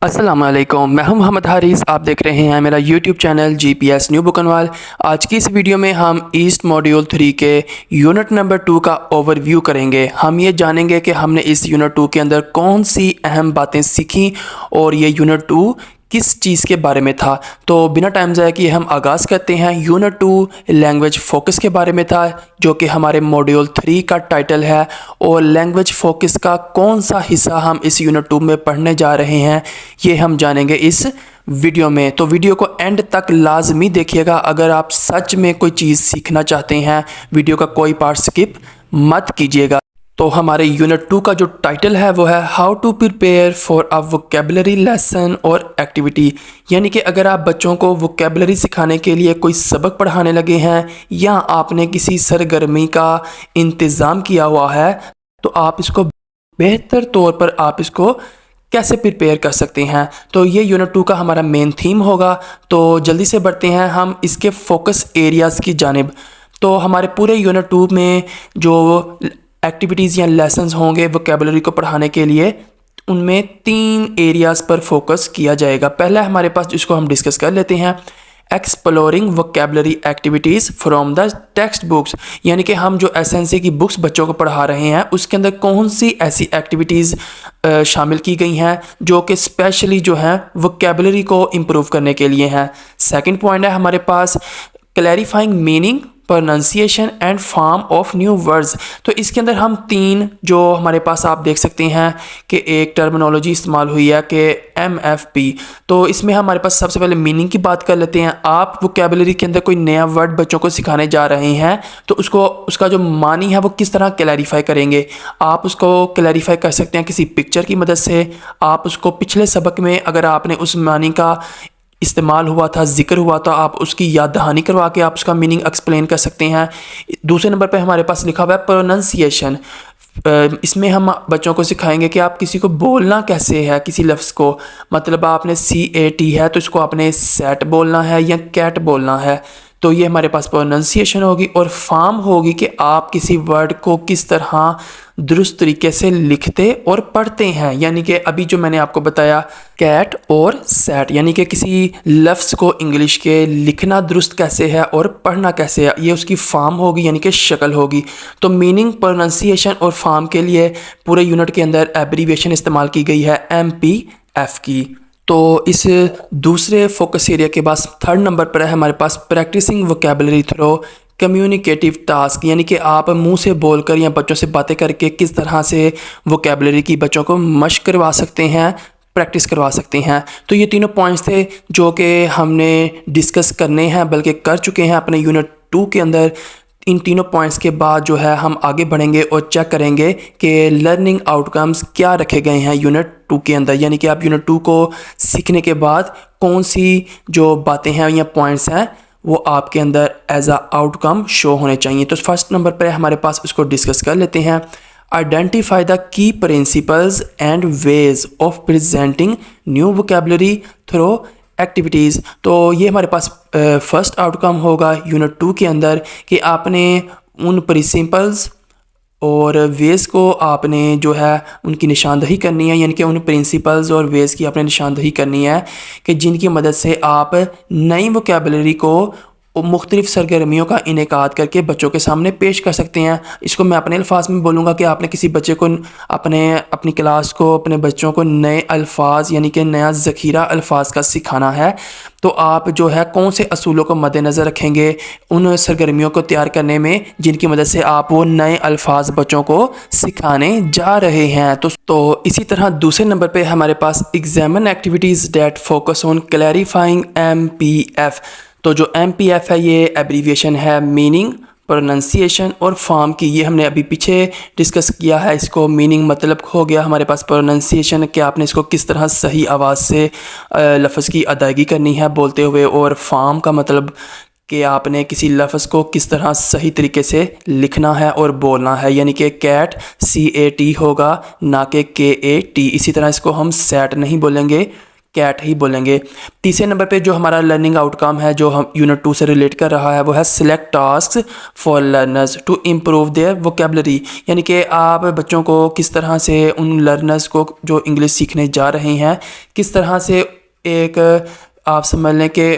अस्सलामुअलैकुम, मैं हूं मोहम्मद हारिस। आप देख रहे हैं मेरा यूट्यूब चैनल GPS न्यू बुकनवाल। आज की इस वीडियो में हम ईस्ट मॉड्यूल 3 के यूनिट नंबर 2 का ओवरव्यू करेंगे। हम ये जानेंगे कि हमने इस यूनिट 2 के अंदर कौन सी अहम बातें सीखी और ये यूनिट 2 किस चीज़ के बारे में था। तो बिना टाइम ज़ाया किए हम आगाज़ करते हैं। यूनिट 2 लैंग्वेज फोकस के बारे में था, जो कि हमारे मॉड्यूल 3 का टाइटल है। और लैंग्वेज फोकस का कौन सा हिस्सा हम इस यूनिट 2 में पढ़ने जा रहे हैं, ये हम जानेंगे इस वीडियो में। तो वीडियो को एंड तक लाजमी देखिएगा अगर आप सच में कोई चीज़ सीखना चाहते हैं। वीडियो का कोई पार्ट स्किप मत कीजिएगा। तो हमारे यूनिट 2 का जो टाइटल है वो है how to prepare for a vocabulary lesson और एक्टिविटी। यानी कि अगर आप बच्चों को वोकेबलरी सिखाने के लिए कोई सबक पढ़ाने लगे हैं या आपने किसी सरगर्मी का इंतज़ाम किया हुआ है, तो आप इसको बेहतर तौर पर आप इसको कैसे प्रिपेयर कर सकते हैं। तो ये यूनिट 2 का हमारा मेन थीम होगा। तो जल्दी से बढ़ते हैं हम इसके फोकस एरियाज़ की जानिब। तो हमारे पूरे यूनिट 2 में जो एक्टिविटीज़ या लेसन्स होंगे वोकेबलरी को पढ़ाने के लिए, उनमें 3 एरियाज़ पर फोकस किया जाएगा। पहला हमारे पास, जिसको हम डिस्कस कर लेते हैं, exploring vocabulary activities from the text books. यानी कि हम जो एसएनसी की बुक्स बच्चों को पढ़ा रहे हैं उसके अंदर कौन सी ऐसी एक्टिविटीज़ शामिल की गई हैं जो कि स्पेशली जो हैं वोकेबलरी को इम्प्रूव करने के लिए हैं। सेकंड पॉइंट है हमारे पास clarifying meaning, pronunciation and form of new words. तो इसके अंदर हम 3 जो हमारे पास आप देख सकते हैं कि एक टर्मिनोलॉजी इस्तेमाल हुई है कि MFP। तो इसमें हमारे पास सबसे पहले मीनिंग की बात कर लेते हैं। आप वोकेबलरी के अंदर कोई नया वर्ड बच्चों को सिखाने जा रहे हैं तो उसका जो मानी है वो किस तरह क्लैरिफाई करेंगे। आप उसको क्लैरिफाई कर सकते हैं किसी पिक्चर की मदद से। आप उसको पिछले सबक में अगर आपने उस मानी का इस्तेमाल हुआ था, जिक्र हुआ था, आप उसकी याद दहानी करवा के आप उसका मीनिंग एक्सप्लेन कर सकते हैं। दूसरे नंबर पे हमारे पास लिखा हुआ है प्रोनाउंसिएशन। इसमें हम बच्चों को सिखाएंगे कि आप किसी को बोलना कैसे है, किसी लफ्ज़ को। मतलब आपने CAT है तो इसको आपने सेट बोलना है या कैट बोलना है। तो ये हमारे पास प्रोनाउंसिएशन होगी। और फॉर्म होगी कि आप किसी वर्ड को किस तरह दुरुस्त तरीके से लिखते और पढ़ते हैं। यानी कि अभी जो मैंने आपको बताया कैट और सेट, यानी कि किसी लफ्ज़ को इंग्लिश के लिखना दुरुस्त कैसे है और पढ़ना कैसे है, ये उसकी फॉर्म होगी, यानी कि शक्ल होगी। तो मीनिंग, प्रोनाउंसिएशन और फॉर्म के लिए पूरे यूनिट के अंदर एब्रीविएशन इस्तेमाल की गई है MPF की। तो इस दूसरे फोकस एरिया के बाद थर्ड नंबर पर है हमारे पास practising vocabulary through communicative task. यानी कि आप मुंह से बोलकर या बच्चों से बातें करके किस तरह से वोकेबलरी की बच्चों को मशक करवा सकते हैं, प्रैक्टिस करवा सकते हैं। तो ये तीनों पॉइंट्स थे जो कि हमने डिस्कस करने हैं, बल्कि कर चुके हैं अपने यूनिट 2 के अंदर। इन तीनों पॉइंट्स के बाद जो है हम आगे बढ़ेंगे और चेक करेंगे कि लर्निंग आउटकम्स क्या रखे गए हैं यूनिट 2 के अंदर। यानी कि आप यूनिट 2 को सीखने के बाद कौन सी जो बातें हैं या पॉइंट्स हैं वो आपके अंदर एज आ आउटकम शो होने चाहिए। तो फर्स्ट नंबर पर हमारे पास उसको डिस्कस कर लेते हैं। Identify the key principles and ways of presenting new vocabulary through activities. तो ये हमारे पास फर्स्ट आउटकम होगा यूनिट 2 के अंदर कि आपने उन प्रिंसिपल्स और वेज़ को आपने जो है उनकी निशानदही करनी है। यानी कि उन प्रिंसिपल्स और वेज़ की आपने निशानदही करनी है कि जिनकी मदद से आप नई वोकेबलरी को मुख्तलिफ़ सरगर्मियों का इनेकाद करके बच्चों के सामने पेश कर सकते हैं। इसको मैं अपने अल्फाज में बोलूँगा कि आपने किसी बच्चे को अपनी क्लास को, अपने बच्चों को नए अल्फाज यानी कि नया ज़ख़ीरा अल्फाज का सिखाना है। तो आप जो है कौन से असूलों को मद्देनज़र रखेंगे उन सरगर्मियों को तैयार करने में जिनकी मदद से आप वो नए अल्फाज बच्चों को सिखाने जा रहे हैं। तो इसी तरह दूसरे नंबर पे हमारे पास examine activities that focus on clarifying MPF। तो जो MPF है ये एब्रीविएशन है मीनिंग, प्रोनाउंसिएशन और फॉर्म की। ये हमने अभी पीछे डिस्कस किया है। इसको मीनिंग मतलब हो गया हमारे पास प्रोनाउंसिएशन कि आपने इसको किस तरह सही आवाज़ से लफ्ज़ की अदायगी करनी है बोलते हुए, और फॉर्म का मतलब कि आपने किसी लफ्ज़ को किस तरह सही तरीके से लिखना है और बोलना है। यानी कि कैट CAT होगा ना कि KAT। इसी तरह इसको हम सेट नहीं बोलेंगे, कैट ही बोलेंगे। तीसरे नंबर पे जो हमारा लर्निंग आउटकम है जो हम यूनिट 2 से रिलेट कर रहा है वो है select task for learners to improve their vocabulary, यानी कि आप बच्चों को किस तरह से उन लर्नर्स को जो इंग्लिश सीखने जा रहे हैं किस तरह से एक आप समझ लें कि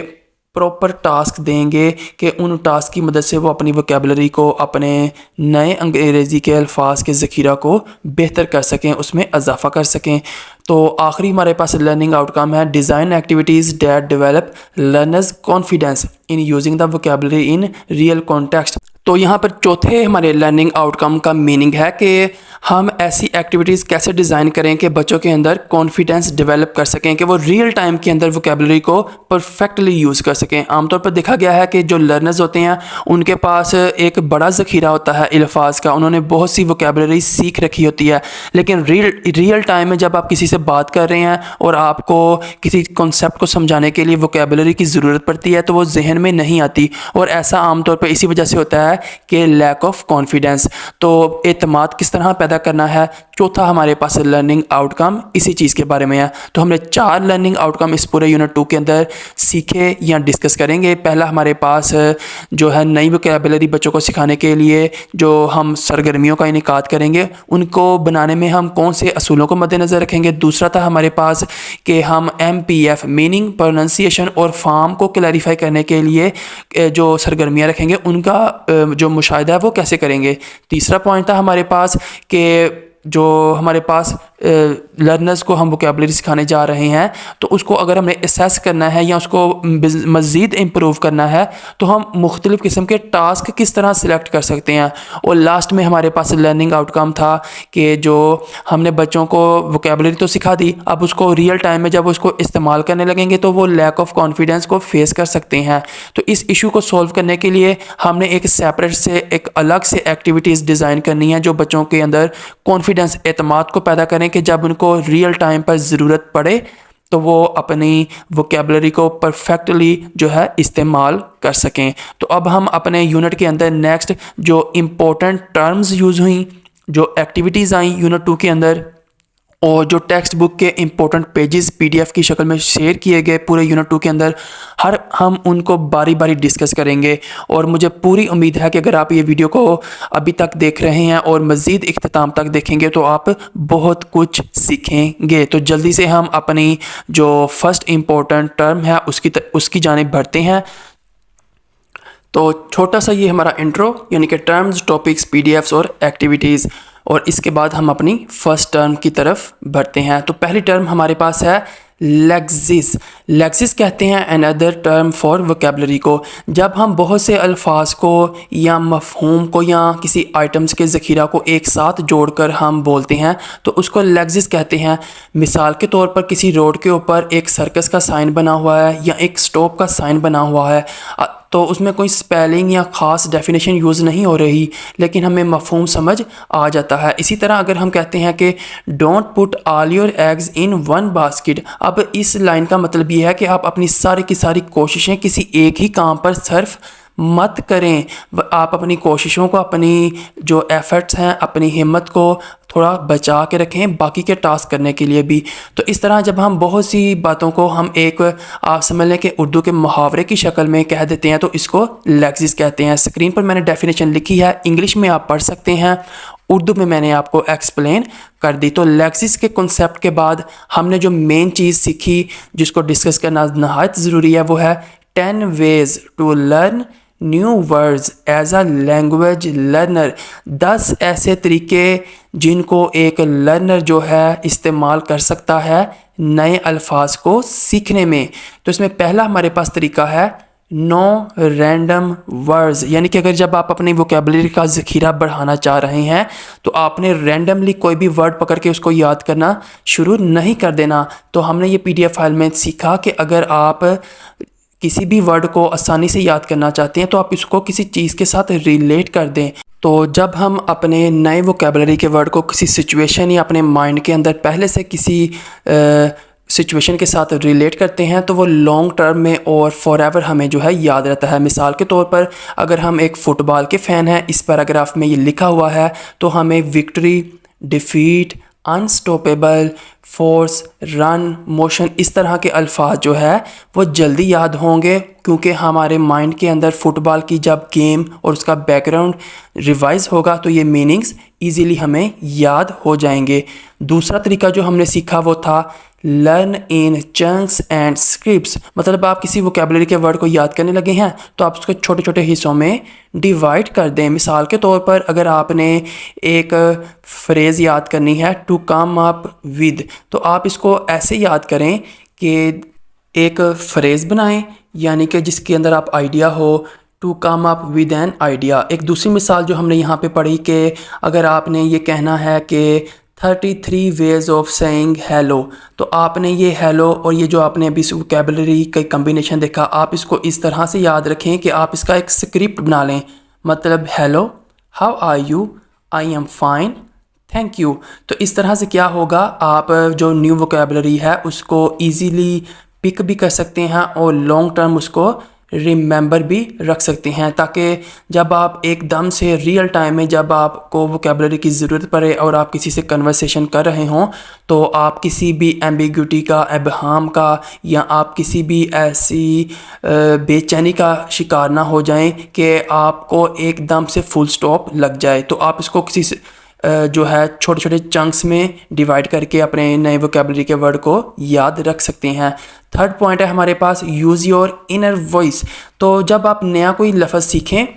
प्रॉपर टास्क देंगे कि उन टास्क की मदद से वो अपनी वोकेबलरी को, अपने नए अंग्रेज़ी के अल्फाज के ज़ख़ीरा को बेहतर कर सकें, उसमें इजाफ़ा कर सकें। तो आखिरी हमारे पास लर्निंग आउटकम है design activities that develop learners confidence in using the vocabulary in real context. तो यहाँ पर चौथे हमारे लर्निंग आउटकम का मीनिंग है कि हम ऐसी एक्टिविटीज़ कैसे डिज़ाइन करें कि बच्चों के अंदर कॉन्फिडेंस डेवलप कर सकें कि वो रियल टाइम के अंदर वोकेबलरी को परफेक्टली यूज़ कर सकें। आमतौर पर देखा गया है कि जो लर्नर्स होते हैं उनके पास एक बड़ा ज़ख़ीरा होता है अल्फाज का, उन्होंने बहुत सी वोकेबलरी सीख रखी होती है, लेकिन रियल टाइम में जब आप किसी से बात कर रहे हैं और आपको किसी कॉन्सेप्ट को समझाने के लिए वोकेबलरी की ज़रूरत पड़ती है तो वो जहन में नहीं आती, और ऐसा आमतौर पर इसी वजह से होता है कि लैक ऑफ कॉन्फिडेंस। तो एतमाद किस तरह पैदा करना है, चौथा हमारे पास लर्निंग आउटकम इसी चीज़ के बारे में है। तो हमने 4 लर्निंग आउटकम इस पूरे यूनिट 2 के अंदर सीखे या डिस्कस करेंगे। पहला हमारे पास जो है नई वोकेबलरी बच्चों को सिखाने के लिए जो हम सरगर्मियों का इनेकाद करेंगे उनको बनाने में हम कौन से असूलों को मद्देनज़र रखेंगे। दूसरा था हमारे पास कि हम MPF मीनिंग, प्रोनाउंसिएशन और फॉर्म को क्लैरिफाई करने के लिए जो सरगर्मियाँ रखेंगे उनका जो मुशाहिदा है वो कैसे करेंगे। तीसरा पॉइंट था हमारे पास कि जो हमारे पास लर्नर्स को हम वोकेबलरी सिखाने जा रहे हैं तो उसको अगर हमें असेस करना है या उसको मज़ीद इम्प्रूव करना है तो हम मुख्तलिफ़ किस्म के टास्क किस तरह सिलेक्ट कर सकते हैं। और लास्ट में हमारे पास लर्निंग आउटकम था कि जो हमने बच्चों को वोकेबलरी तो सिखा दी, अब उसको रियल टाइम में जब उसको इस्तेमाल करने लगेंगे तो वो लैक ऑफ कॉन्फिडेंस को फेस कर सकते हैं। तो इस इशू को सॉल्व करने के लिए हमने एक सेपरेट से, एक अलग से एक्टिविटीज़ डिज़ाइन करनी है जो बच्चों के अंदर कॉन्फिडेंस, एतमाद को पैदा करें कि जब उनको रियल टाइम पर ज़रूरत पड़े तो वो अपनी वोकेबलरी को परफेक्टली जो है इस्तेमाल कर सकें। तो अब हम अपने यूनिट के अंदर नेक्स्ट जो इम्पोर्टेंट टर्म्स यूज़ हुई, जो एक्टिविटीज़ आई यूनिट 2 के अंदर और जो टेक्स्ट बुक के इम्पोर्टेंट पेजेस PDF की शक्ल में शेयर किए गए पूरे यूनिट 2 के अंदर, हम उनको बारी बारी डिस्कस करेंगे। और मुझे पूरी उम्मीद है कि अगर आप ये वीडियो को अभी तक देख रहे हैं और मज़ीद इख्तिताम तक देखेंगे तो आप बहुत कुछ सीखेंगे। तो जल्दी से हम अपनी जो फर्स्ट इम्पोर्टेंट टर्म है उसकी जानिब बढ़ते हैं। तो छोटा सा ये हमारा इंट्रो यानी कि टर्म्स, टॉपिक्स, PDFs और एक्टिविटीज़, और इसके बाद हम अपनी फर्स्ट टर्म की तरफ बढ़ते हैं। तो पहली टर्म हमारे पास है लेक्सिस। लेक्सिस कहते हैं अनदर टर्म फॉर वोकेबलरी को। जब हम बहुत से अल्फाज को या मफहूम को या किसी आइटम्स के ज़ख़ीरा को एक साथ जोड़कर हम बोलते हैं तो उसको लेक्सिस कहते हैं। मिसाल के तौर पर किसी रोड के ऊपर एक सर्कस का साइन बना हुआ है या एक स्टॉप का साइन बना हुआ है तो उसमें कोई स्पेलिंग या ख़ास डेफिनेशन यूज़ नहीं हो रही, लेकिन हमें मफहूम समझ आ जाता है। इसी तरह अगर हम कहते हैं कि don't put all your eggs in one basket, अब इस लाइन का मतलब ये है कि आप अपनी सारी की सारी कोशिशें किसी एक ही काम पर सर्फ मत करें। आप अपनी कोशिशों को, अपनी जो एफ़र्ट्स हैं, अपनी हिम्मत को थोड़ा बचा के रखें बाकी के टास्क करने के लिए भी। तो इस तरह जब हम बहुत सी बातों को हम एक, आप समझ लें कि उर्दू के मुहावरे की शक्ल में कह देते हैं तो इसको लेक्सिस कहते हैं। स्क्रीन पर मैंने डेफिनेशन लिखी है, इंग्लिश में आप पढ़ सकते हैं, उर्दू में मैंने आपको एक्सप्लेन कर दी। तो लेक्सिस के कॉन्सेप्ट के बाद हमने जो मेन चीज़ सीखी जिसको डिस्कस करना नहायत ज़रूरी है वो है 10 ways to learn new words as a language learner. 10 ऐसे तरीके जिनको एक लर्नर जो है इस्तेमाल कर सकता है नए अल्फाज को सीखने में। तो इसमें पहला हमारे पास तरीका है नो रैंडम वर्ड्स, यानी कि अगर जब आप अपनी वोकेबलरी का ज़ख़ीरा बढ़ाना चाह रहे हैं तो आपने रैंडमली कोई भी वर्ड पकड़ के उसको याद करना शुरू नहीं कर देना। तो हमने ये PDF फाइल में सीखा कि अगर आप किसी भी वर्ड को आसानी से याद करना चाहते हैं तो आप इसको किसी चीज़ के साथ रिलेट कर दें। तो जब हम अपने नए वोकेबलरी के वर्ड को किसी सिचुएशन या अपने माइंड के अंदर पहले से किसी सिचुएशन के साथ रिलेट करते हैं तो वो लॉन्ग टर्म में और फॉरएवर हमें जो है याद रहता है। मिसाल के तौर पर अगर हम एक फ़ुटबॉल के फ़ैन हैं, इस पैराग्राफ में ये लिखा हुआ है तो हमें victory, defeat, unstoppable, force, run, motion, इस तरह के अल्फाज जो है वो जल्दी याद होंगे क्योंकि हमारे माइंड के अंदर फ़ुटबॉल की जब गेम और उसका बैकग्राउंड रिवाइज होगा तो ये मीनिंग्स इजीली हमें याद हो जाएंगे। दूसरा तरीका जो हमने सीखा वो था learn in chunks and scripts, मतलब आप किसी वोकेबलरी के वर्ड को याद करने लगे हैं तो आप उसको छोटे छोटे हिस्सों में डिवाइड कर दें। मिसाल के तौर पर अगर आपने एक फ्रेज़ याद करनी है टू कम अप विद, तो आप इसको ऐसे याद करें कि एक फ्रेज़ बनाएं यानी कि जिसके अंदर आप आइडिया हो, to come up with an idea. एक दूसरी मिसाल जो हमने यहाँ पे पढ़ी कि अगर आपने ये कहना है कि 33 वेज ऑफ सेइंग हेलो, तो आपने ये हेलो और ये जो आपने अभी वोकेबलरी का कम्बिनेशन देखा, आप इसको इस तरह से याद रखें कि आप इसका एक स्क्रिप्ट बना लें। मतलब hello, how are you, I am fine, thank you. तो इस तरह से क्या होगा, आप जो न्यू वोकेबलरी है उसको ईजीली पिक भी कर सकते हैं और लॉन्ग टर्म उसको रिमेंबर भी रख सकते हैं, ताकि जब आप एकदम से रियल टाइम में जब आपको वोकेबलरी की ज़रूरत पड़े और आप किसी से कन्वर्सेशन कर रहे हों तो आप किसी भी एम्बिग्यूटी का, एबहाम का, या आप किसी भी ऐसी बेचैनी का शिकार ना हो जाएं कि आपको एकदम से फुल स्टॉप लग जाए। तो आप इसको किसी से जो है छोटे छोटे चंक्स में डिवाइड करके अपने नए वोकेबलरी के वर्ड को याद रख सकते हैं। थर्ड पॉइंट है हमारे पास यूज़ योर इनर वॉइस। तो जब आप नया कोई लफ्ज़ सीखें,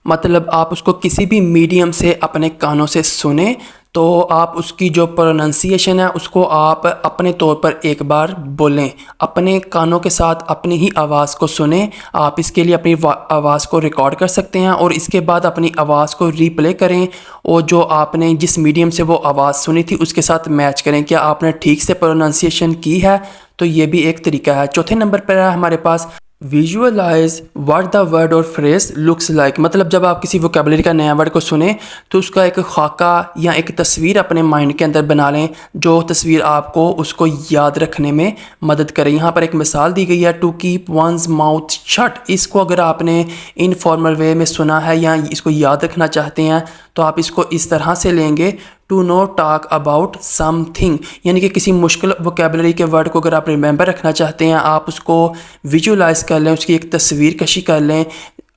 मतलब आप उसको किसी भी मीडियम से अपने कानों से सुने, तो आप उसकी जो प्रोनाउंसिएशन है उसको आप अपने तौर पर एक बार बोलें, अपने कानों के साथ अपनी ही आवाज़ को सुने। आप इसके लिए अपनी आवाज़ को रिकॉर्ड कर सकते हैं और इसके बाद अपनी आवाज़ को रीप्ले करें और जो आपने जिस मीडियम से वो आवाज़ सुनी थी उसके साथ मैच करें, क्या आपने ठीक से प्रोनाउंसिएशन की है। तो ये भी एक तरीका है। चौथे नंबर पर है हमारे पास विजुअलाइज व्हाट द वर्ड और फ्रेज लुक्स लाइक, मतलब जब आप किसी वोकेबलरी का नया वर्ड को सुने तो उसका एक खाका या एक तस्वीर अपने माइंड के अंदर बना लें, जो तस्वीर आपको उसको याद रखने में मदद करे। यहाँ पर एक मिसाल दी गई है to keep one's mouth shut. इसको अगर आपने इनफॉर्मल वे में सुना है या इसको याद रखना चाहते हैं तो आप इसको इस तरह से लेंगे, to know talk about something, यानी कि किसी मुश्किल वोकेबलरी के वर्ड को अगर आप रिमेंबर रखना चाहते हैं आप उसको विजुअलाइज कर लें, उसकी एक तस्वीर कशी कर लें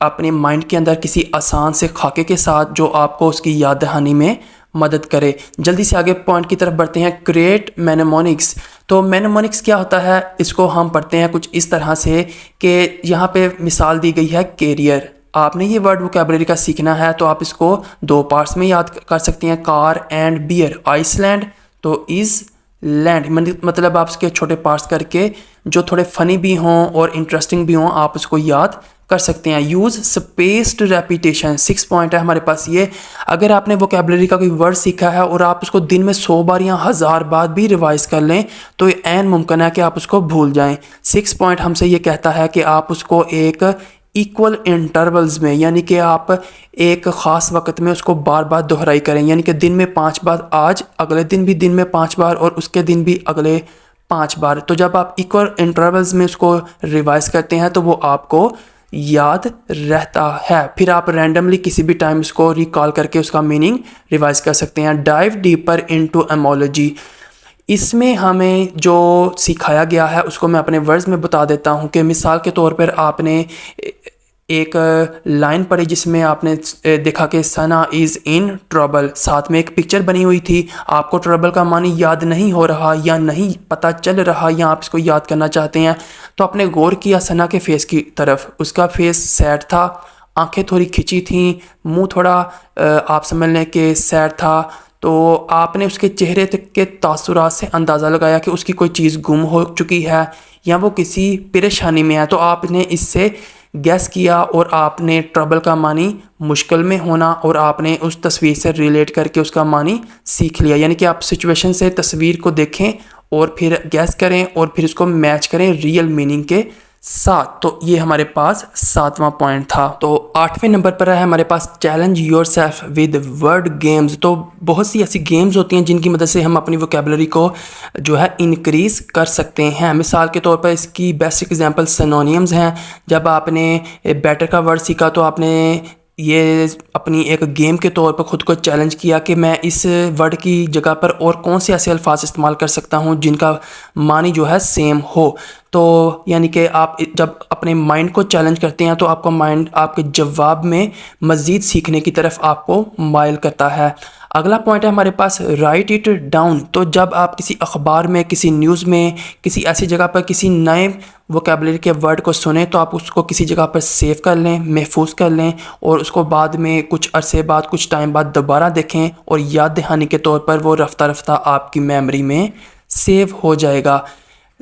अपने माइंड के अंदर किसी आसान से खाके के साथ जो आपको उसकी याद दहानी में मदद करे। जल्दी से आगे पॉइंट की तरफ बढ़ते हैं, क्रिएट मेनेमोनिक्स। तो मेनेमोनिक्स क्या होता है, इसको हम पढ़ते हैं कुछ इस तरह से कि यहाँ पे मिसाल दी गई है कैरियर। आपने ये वर्ड वोकेबलरी का सीखना है तो आप इसको दो पार्ट्स में याद कर सकते हैं, कार एंड बियर। आइसलैंड तो इज़ लैंड, मतलब आप इसके छोटे पार्ट्स करके जो थोड़े फनी भी हों और इंटरेस्टिंग भी हों आप उसको याद कर सकते हैं। यूज़ स्पेस्ड रेपिटेशन, 6 पॉइंट है हमारे पास ये। अगर आपने वोकेबलरी का कोई वर्ड सीखा है और आप उसको दिन में 100 बार या 1000 बार भी रिवाइज कर लें तो ये ऐन मुमकिन है कि आप उसको भूल जाएं। 6 पॉइंट हमसे ये कहता है कि आप उसको एक इक्वल इंटरवल्स में, यानी कि आप एक ख़ास वक्त में उसको बार बार दोहराई करें, यानी कि दिन में 5 बार आज, अगले दिन भी दिन में 5 बार और उसके दिन भी अगले 5 बार। तो जब आप इक्वल इंटरवल्स में उसको रिवाइज करते हैं तो वो आपको याद रहता है। फिर आप रैंडमली किसी भी टाइम उसको रिकॉल करके उसका मीनिंग रिवाइज कर सकते हैं। डाइव डीपर इनटू एमोलॉजी, इसमें हमें जो सिखाया गया है उसको मैं अपने वर्ड्स में बता देता हूँ कि मिसाल के तौर पर आपने एक लाइन पढ़ी जिसमें आपने देखा कि सना इज़ इन ट्रबल, साथ में एक पिक्चर बनी हुई थी, आपको ट्रबल का मानी याद नहीं हो रहा या नहीं पता चल रहा या आप इसको याद करना चाहते हैं तो आपने गौर किया सना के फेस की तरफ। उसका फेस सैड था, आंखें थोड़ी खिंची थीं, मुंह थोड़ा आप समझ लें कि सैड था। तो आपने उसके चेहरे के तासुरात से अंदाज़ा लगाया कि उसकी कोई चीज़ गुम हो चुकी है या वो किसी परेशानी में है। तो आपने इससे गैस किया और आपने ट्रबल का मानी मुश्किल में होना और आपने उस तस्वीर से रिलेट करके उसका मानी सीख लिया। यानी कि आप सिचुएशन से तस्वीर को देखें और फिर गैस करें और फिर उसको मैच करें रियल मीनिंग के साथ। तो ये हमारे पास 7वां पॉइंट था। तो 8वें नंबर पर है हमारे पास challenge yourself with word games. तो बहुत सी ऐसी गेम्स होती हैं जिनकी मदद से हम अपनी वोकेबलरी को जो है इंक्रीज कर सकते हैं। मिसाल के तौर पर इसकी बेस्ट एग्जांपल सिनोनिम्स हैं। जब आपने बेटर का वर्ड सीखा तो आपने ये अपनी एक गेम के तौर पर ख़ुद को चैलेंज किया कि मैं इस वर्ड की जगह पर और कौन से ऐसे अल्फाज इस्तेमाल कर सकता हूँ जिनका मानी जो है सेम हो। तो यानी कि आप जब अपने माइंड को चैलेंज करते हैं तो आपका माइंड आपके जवाब में मज़ीद सीखने की तरफ आपको माइल करता है। अगला पॉइंट है हमारे पास राइट इट डाउन। तो जब आप किसी अखबार में, किसी न्यूज़ में, किसी ऐसी जगह पर किसी नए वोकेबलरी के वर्ड को सुने तो आप उसको किसी जगह पर सेव कर लें, महफूज कर लें और उसको बाद में कुछ अरसे बाद, कुछ टाइम बाद दोबारा देखें और याद दहानी के तौर पर वो रफ्ता रफ्ता आपकी मेमोरी में सेव हो जाएगा।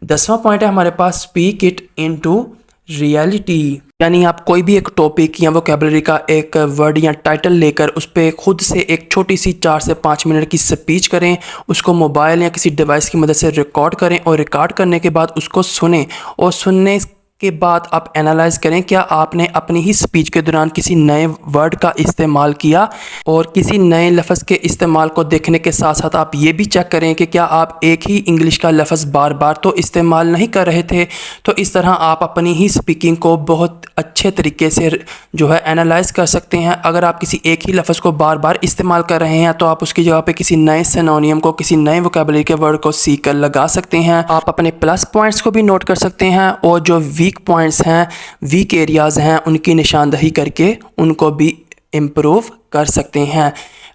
10वां पॉइंट है हमारे पास स्पीक इट इनटू रियलिटी। यानी आप कोई भी एक टॉपिक या वोकेबलरी का एक वर्ड या टाइटल लेकर उस पर खुद से एक छोटी सी 4 से 5 मिनट की स्पीच करें, उसको मोबाइल या किसी डिवाइस की मदद से रिकॉर्ड करें और रिकॉर्ड करने के बाद उसको सुनें और सुनने के बाद आप एनालाइज करें क्या आपने अपनी ही स्पीच के दौरान किसी नए वर्ड का इस्तेमाल किया, और किसी नए लफ्ज़ के इस्तेमाल को देखने के साथ साथ आप ये भी चेक करें कि क्या आप एक ही इंग्लिश का लफ्ज़ बार बार तो इस्तेमाल नहीं कर रहे थे। तो इस तरह आप अपनी ही स्पीकिंग को बहुत अच्छे तरीके से जो है एनालाइज कर सकते हैं। अगर आप किसी एक ही लफ्ज़ को बार बार इस्तेमाल कर रहे हैं तो आप उसकी जगह पे किसी नए सिनोनियम को, किसी नए वोकेबलरी के वर्ड को सीख कर लगा सकते हैं। आप अपने प्लस पॉइंट्स को भी नोट कर सकते हैं और जो वीक पॉइंट्स हैं, वीक एरियाज़ हैं, उनकी निशानदही करके उनको भी इम्प्रूव कर सकते हैं।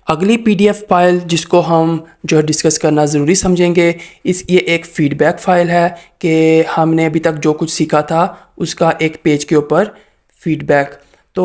अगली PDF फाइल जिसको हम जो है डिस्कस करना ज़रूरी समझेंगे, ये एक फ़ीडबैक फ़ाइल है कि हमने अभी तक जो कुछ सीखा था उसका एक पेज के ऊपर फ़ीडबैक। तो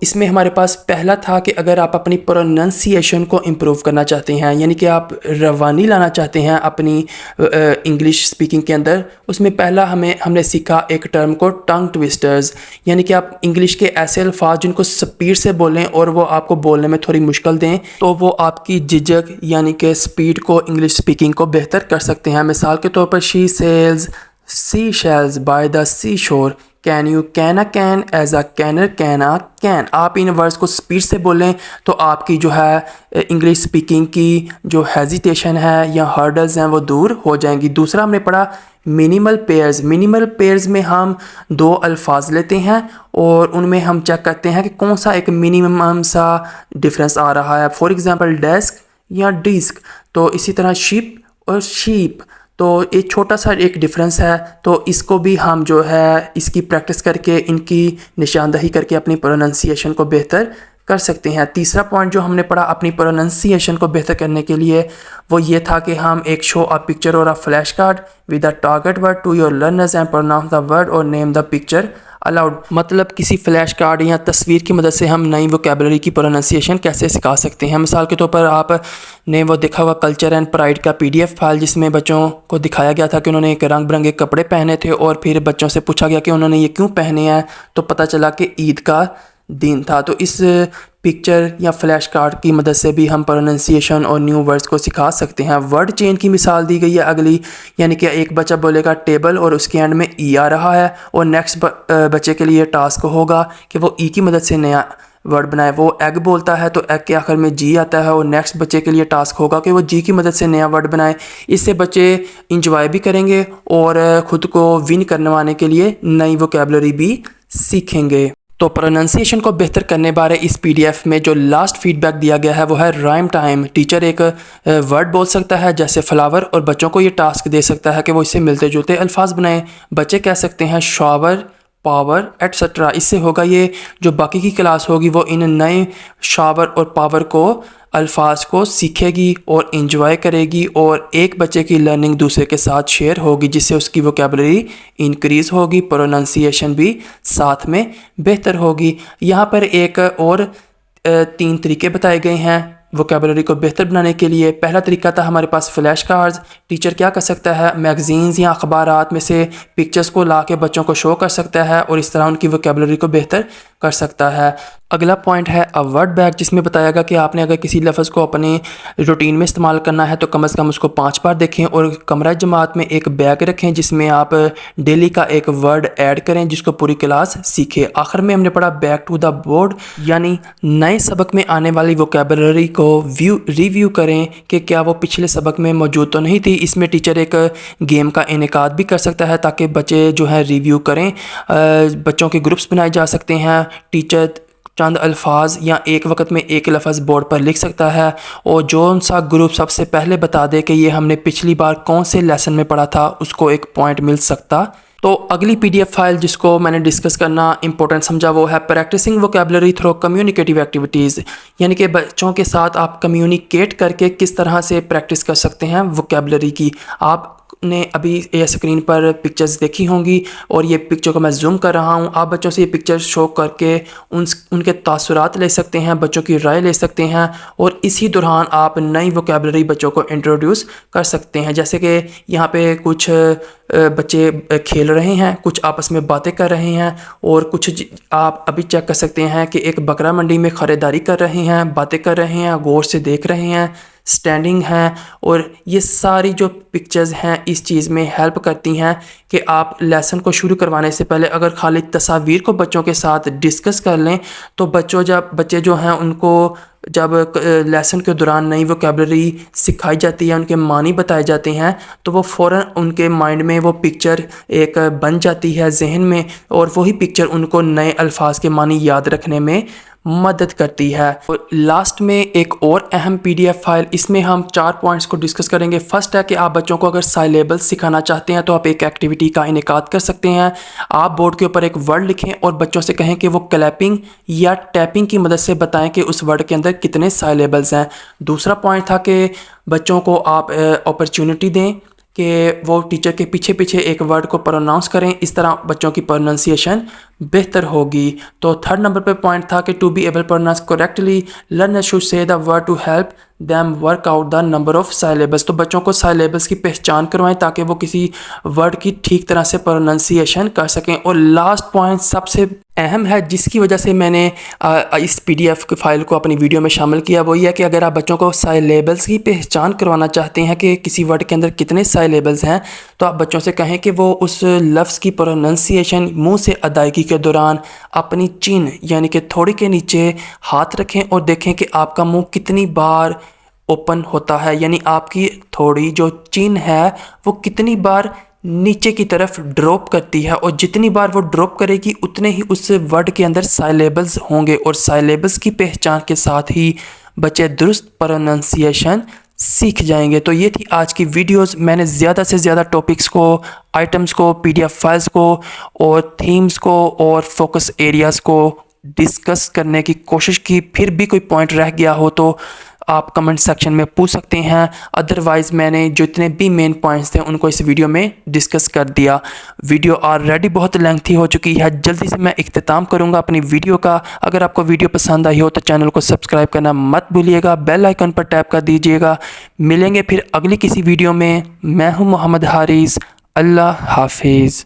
इसमें हमारे पास पहला था कि अगर आप अपनी प्रोनंसिएशन को इम्प्रूव करना चाहते हैं, यानी कि आप रवानी लाना चाहते हैं अपनी इंग्लिश स्पीकिंग के अंदर, उसमें पहला हमने सीखा एक टर्म को टंग ट्विस्टर्स। यानी कि आप इंग्लिश के ऐसे अल्फाज जिनको स्पीड से बोलें और वो आपको बोलने में थोड़ी मुश्किल दें तो वो आपकी झिझक यानी कि स्पीड को, इंग्लिश स्पीकिंग को बेहतर कर सकते हैं। मिसाल के तौर पर she sells sea shells by the sea shore, can you can a can as a canner can a can. आप इन वर्ड्स को स्पीड से बोलें तो आपकी जो है इंग्लिश स्पीकिंग की जो हेजिटेशन है या हर्डल्स हैं वो दूर हो जाएंगी। दूसरा हमने पढ़ा मिनिमल पेयर्स। मिनिमल पेयर्स में हम 2 अल्फाज लेते हैं और उनमें हम चेक करते हैं कि कौन सा एक मिनिमम सा डिफरेंस आ रहा है। फॉर एग्जांपल डेस्क या डिस्क। तो इसी तरह शिप और शीप, तो एक छोटा सा एक डिफरेंस है, तो इसको भी हम जो है इसकी प्रैक्टिस करके, इनकी निशानदही करके अपनी प्रोनंसिएशन को बेहतर कर सकते हैं। तीसरा पॉइंट जो हमने पढ़ा अपनी प्रोनंसिएशन को बेहतर करने के लिए वो ये था कि हम एक शो अ पिक्चर और a flash card with a target word to your learners and pronounce the word और नेम द पिक्चर अलाउड। मतलब किसी फ्लैश कार्ड या तस्वीर की मदद से हम नई वोकेबलरी की प्रोनंसिएशन कैसे सिखा सकते हैं। मिसाल के तौर पर आपने वो देखा हुआ कल्चर एंड प्राइड का PDF फाइल जिसमें बच्चों को दिखाया गया था कि उन्होंने एक रंग बिरंगे कपड़े पहने थे और फिर बच्चों से पूछा गया कि उन्होंने ये क्यों पहने हैं, तो पता चला कि ईद का दिन था। तो इस पिक्चर या फ्लैश कार्ड की मदद से भी हम प्रोनंसिएशन और न्यू वर्ड्स को सिखा सकते हैं। वर्ड चेन की मिसाल दी गई है अगली, यानी कि एक बच्चा बोलेगा टेबल और उसके एंड में ई आ रहा है और नेक्स्ट बच्चे के लिए टास्क होगा कि वो ई की मदद से नया वर्ड बनाए। वो एग बोलता है तो एग के आखिर में जी आता है और नेक्स्ट बच्चे के लिए टास्क होगा कि वो जी की मदद से नया वर्ड बनाए। इससे बच्चे इंजॉय भी करेंगे और ख़ुद को विन करवाने के लिए नई वोकेबलरी भी सीखेंगे। तो प्रोनंसिएशन को बेहतर करने बारे इस PDF में जो लास्ट फीडबैक दिया गया है वो है राइम टाइम। टीचर एक वर्ड बोल सकता है जैसे फ्लावर और बच्चों को ये टास्क दे सकता है कि वो इससे मिलते जुलते अल्फाज बनाएं। बच्चे कह सकते हैं शावर, पावर एटसेट्रा। इससे होगा ये जो बाकी की क्लास होगी वो इन नए शावर और पावर को अल्फाज को सीखेगी और इंजॉय करेगी और एक बच्चे की लर्निंग दूसरे के साथ शेयर होगी जिससे उसकी वोकेबलरी इंक्रीज़ होगी, प्रोनंसिएशन भी साथ में बेहतर होगी। यहाँ पर एक और 3 तरीके बताए गए हैं वोकेबलरी को बेहतर बनाने के लिए। पहला तरीका था हमारे पास फ्लैश कार्ड्स। टीचर क्या कर सकता है, मैगजीन्स या अखबारात में से पिक्चर्स को ला के बच्चों को शो कर सकता है और इस तरह उनकी वोकेबलरी को बेहतर कर सकता है। अगला पॉइंट है अ वर्ड बैग, जिसमें बताया गया कि आपने अगर किसी लफ्ज़ को अपने रूटीन में इस्तेमाल करना है तो कम से कम उसको 5 बार देखें और कमरा जमात में एक बैग रखें जिसमें आप डेली का एक वर्ड ऐड करें जिसको पूरी क्लास सीखे। आखिर में हमने पढ़ा बैक टू द बोर्ड, यानी नए सबक में आने वाली वोकेबलरी को रिव्यू करें कि क्या वो पिछले सबक में मौजूद तो नहीं थी। इसमें टीचर एक गेम का इनेकाद भी कर सकता है ताकि बच्चे जो है रिव्यू करें। बच्चों के ग्रुप्स बनाए जा सकते हैं, टीचर चंद अल्फाज या एक वक्त में एक लफ्ज़ बोर्ड पर लिख सकता है और जो सा ग्रुप सबसे पहले बता दे कि ये हमने पिछली बार कौन से लेसन में पढ़ा था उसको एक पॉइंट मिल सकता। तो अगली PDF फाइल जिसको मैंने डिस्कस करना इंपॉर्टेंट समझा वो है practising vocabulary through communicative activities, यानी कि बच्चों के साथ आप कम्युनिकेट करके किस तरह से प्रैक्टिस कर सकते हैं वोकेबलरी की। आपने अभी ये स्क्रीन पर पिक्चर्स देखी होंगी और ये पिक्चर को मैं जूम कर रहा हूँ। आप बच्चों से ये पिक्चर शो करके उनके तासुरात ले सकते हैं, बच्चों की राय ले सकते हैं और इसी दौरान आप नई वोकेबलरी बच्चों को इंट्रोड्यूस कर सकते हैं। जैसे कि यहाँ पे कुछ बच्चे खेल रहे हैं, कुछ आपस में बातें कर रहे हैं और कुछ आप अभी चेक कर सकते हैं कि एक बकरा मंडी में ख़रीदारी कर रहे हैं, बातें कर रहे हैं, गौर से देख रहे हैं, स्टैंडिंग हैं। और ये सारी जो पिक्चर्स हैं इस चीज़ में हेल्प करती हैं कि आप लेसन को शुरू करवाने से पहले अगर खाली तस्वीर को बच्चों के साथ डिस्कस कर लें तो बच्चे जो हैं उनको जब लेसन के दौरान नई वोकेबलरी सिखाई जाती है, उनके मानी बताए जाते हैं तो वो फ़ौरन उनके माइंड में वो पिक्चर एक बन जाती है जहन में और वही पिक्चर उनको नए अल्फाज के मानी याद रखने में मदद करती है। और लास्ट में एक और अहम PDF फाइल, इसमें हम 4 पॉइंट्स को डिस्कस करेंगे। फर्स्ट है कि आप बच्चों को अगर साइलेबल्स सिखाना चाहते हैं तो आप एक एक्टिविटी का इनेकाद कर सकते हैं। आप बोर्ड के ऊपर एक वर्ड लिखें और बच्चों से कहें कि वो क्लैपिंग या टैपिंग की मदद से बताएं कि उस वर्ड के अंदर कितने साइलेबल्स हैं। दूसरा पॉइंट था कि बच्चों को आप अपॉर्चुनिटी दें कि वो टीचर के पीछे पीछे एक वर्ड को प्रोनाउंस करें, इस तरह बच्चों की प्रोनाउंसिएशन बेहतर होगी। तो थर्ड नंबर पे पॉइंट था कि to be able pronounce correctly learners should say the word to help them work out the number of syllables. तो बच्चों को साइलेबल्स की पहचान करवाएं ताकि वो किसी वर्ड की ठीक तरह से प्रोनाउंसिएशन कर सकें। और लास्ट पॉइंट सबसे अहम है जिसकी वजह से मैंने इस PDF की फ़ाइल को अपनी वीडियो में शामिल किया, वो ये है कि अगर आप बच्चों को साइलेबल्स की पहचान करवाना चाहते हैं कि किसी वर्ड के अंदर कितने साइलेबल्स हैं तो आप बच्चों से कहें कि वो उस लफ्ज़ की प्रोनाउंसिएशन मुंह से अदायगी के दौरान अपनी चिन यानी कि थोड़ी के नीचे हाथ रखें और देखें कि आपका मुंह कितनी बार ओपन होता है, यानी आपकी थोड़ी जो चिन है वो कितनी बार नीचे की तरफ ड्रॉप करती है और जितनी बार वो ड्रॉप करेगी उतने ही उस वर्ड के अंदर साइलेबल्स होंगे और साइलेबल्स की पहचान के साथ ही बच्चे दुरुस्त प्रोनाउंसिएशन सीख जाएंगे। तो ये थी आज की वीडियोस। मैंने ज़्यादा से ज़्यादा टॉपिक्स को, आइटम्स को, PDF फाइल्स को और थीम्स को और फोकस एरियाज़ को डिस्कस करने की कोशिश की। फिर भी कोई पॉइंट रह गया हो तो आप कमेंट सेक्शन में पूछ सकते हैं, अदरवाइज़ मैंने जितने भी मेन पॉइंट्स थे उनको इस वीडियो में डिस्कस कर दिया। वीडियो ऑलरेडी बहुत लेंथी हो चुकी है, जल्दी से मैं इख्तिताम करूंगा अपनी वीडियो का। अगर आपको वीडियो पसंद आई हो तो चैनल को सब्सक्राइब करना मत भूलिएगा, बेल आइकन पर टैप कर दीजिएगा। मिलेंगे फिर अगली किसी वीडियो में। मैं हूँ मोहम्मद हारिस। अल्लाह हाफिज़।